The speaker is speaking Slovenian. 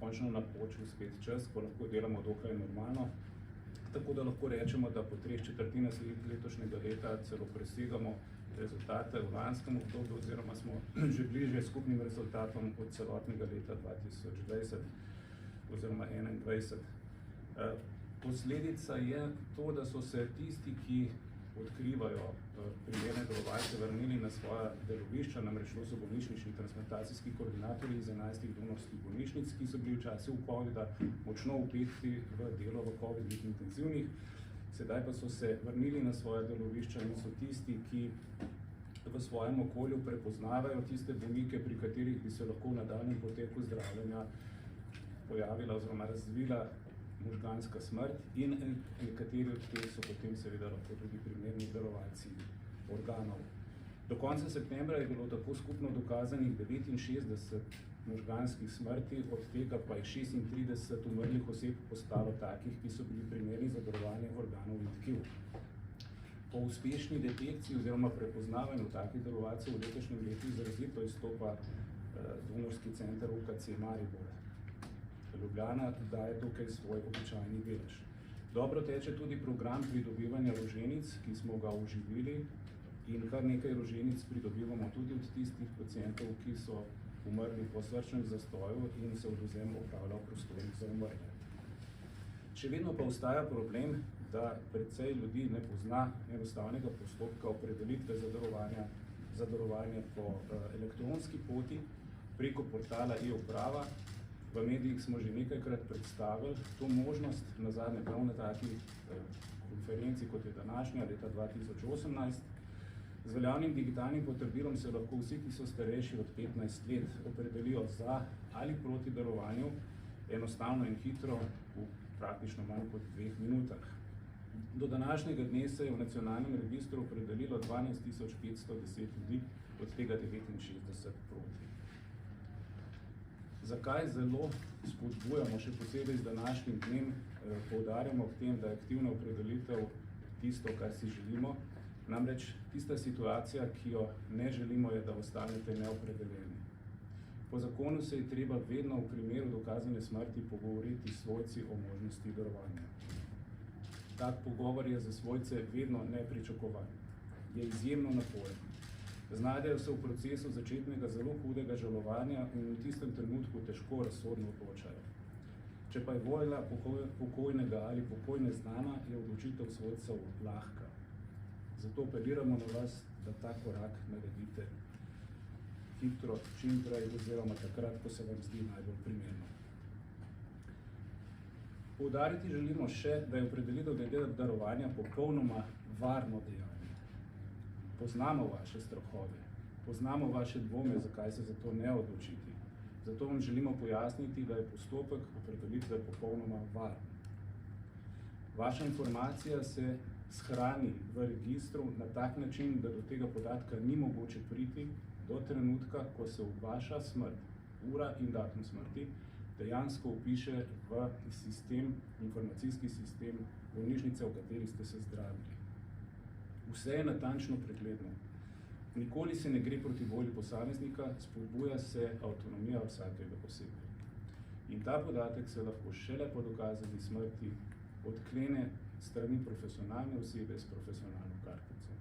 končno napočil spet čas, ko lahko delamo dokaj normalno. Tako da lahko rečemo, da po 3/4 letošnjega leta celo presegamo rezultate v lanskem obdobju, oziroma smo že bližje skupnim rezultatom od celotnega leta 2020 oziroma 2021. Posledica je to, da so se tisti, ki odkrivajo primerne darovalce, vrnili na svoja delovišča, namreč to so bolnišnični transplantacijski koordinatorji iz 11 donorskih bolnišnic, ki so bili v času covida močno vpeti v delo v covidnih intenzivnih. Sedaj pa so se vrnili na svoja delovišča in so tisti, ki v svojem okolju prepoznavajo tiste bolnike, pri katerih bi se lahko v nadaljnjem poteku zdravljenja pojavila oziroma razvila možganska smrt, in nekateri od teh so potem seveda lahko tudi primerni darovalci organov. Do konca septembra je bilo tako skupno dokazanih 69 možganskih smrti, od tega pa je 36 umrlih oseb postalo takih, ki so bili primerni za darovanje organov in tkiv. Po uspešni detekciji oziroma prepoznavanju takih darovalcev v letošnjem letu izrazito izstopa donorski center UKC Maribor. Ljubljana daje tukaj svoj običajni delež. Dobro teče tudi program pridobivanja roženic, ki smo ga oživili, in kar nekaj roženic pridobivamo tudi od tistih pacientov, ki so umrli po srčnem zastoju in se odvzem opravlja v prostorih za umrle. Še vedno pa ostaja problem, da precej ljudi ne pozna enostavnega postopka opredelitve za darovanje po elektronski poti preko portala e-uprava. V medijih smo že nekajkrat predstavili to možnost, nazadnje prav na taki konferenci, kot je današnja, leta 2018. Z veljavnim digitalnim potrdilom se lahko vsi, ki so starejši od 15 let, opredelijo za ali proti darovanju, enostavno in hitro, v praktično manj kot 2 minutah. Do današnjega dne se je v nacionalnem registru opredelilo 12.510 ljudi, od tega 69 proti. Zakaj zelo spodbujamo, še posebej z današnjim dnem, poudarjamo k tem, da je aktivna opredelitev tisto, kar si želimo. Namreč tista situacija, ki jo ne želimo, je, da ostanete neopredeljeni. Po zakonu se je treba vedno v primeru dokazane smrti pogovoriti s svojci o možnosti darovanja. Tak pogovor je za svojce vedno nepričakovan, je izjemno naporen. Znajdejo se v procesu začetnega zelo hudega žalovanja in v tistem trenutku težko razsodno odločajo. Če pa je volja pokojnega ali pokojne znana, je odločitev svojcev lahka. Zato apeliramo na vas, da ta korak naredite hitro, čim prej oziroma takrat, ko se vam zdi najbolj primerno. Poudariti želimo še, da je opredelitev glede darovanja popolnoma varno dejanje. Poznamo vaše strahove, poznamo vaše dvome, zakaj se za to ne odločiti. Zato vam želimo pojasniti, da je postopek opredelitve popolnoma varen. Vaša informacija se shrani v registru na tak način, da do tega podatka ni mogoče priti do trenutka, ko se vaša smrt, ura in datum smrti, dejansko vpiše v sistem, informacijski sistem bolnišnice, v kateri ste se zdravili. Vse je natančno pregledno. Nikoli se ne gre proti volji posameznika, spodbuja se avtonomija vsakega posebej. In ta podatek se lahko šele po dokazani smrti odklene strani profesionalne osebe s profesionalno kartico.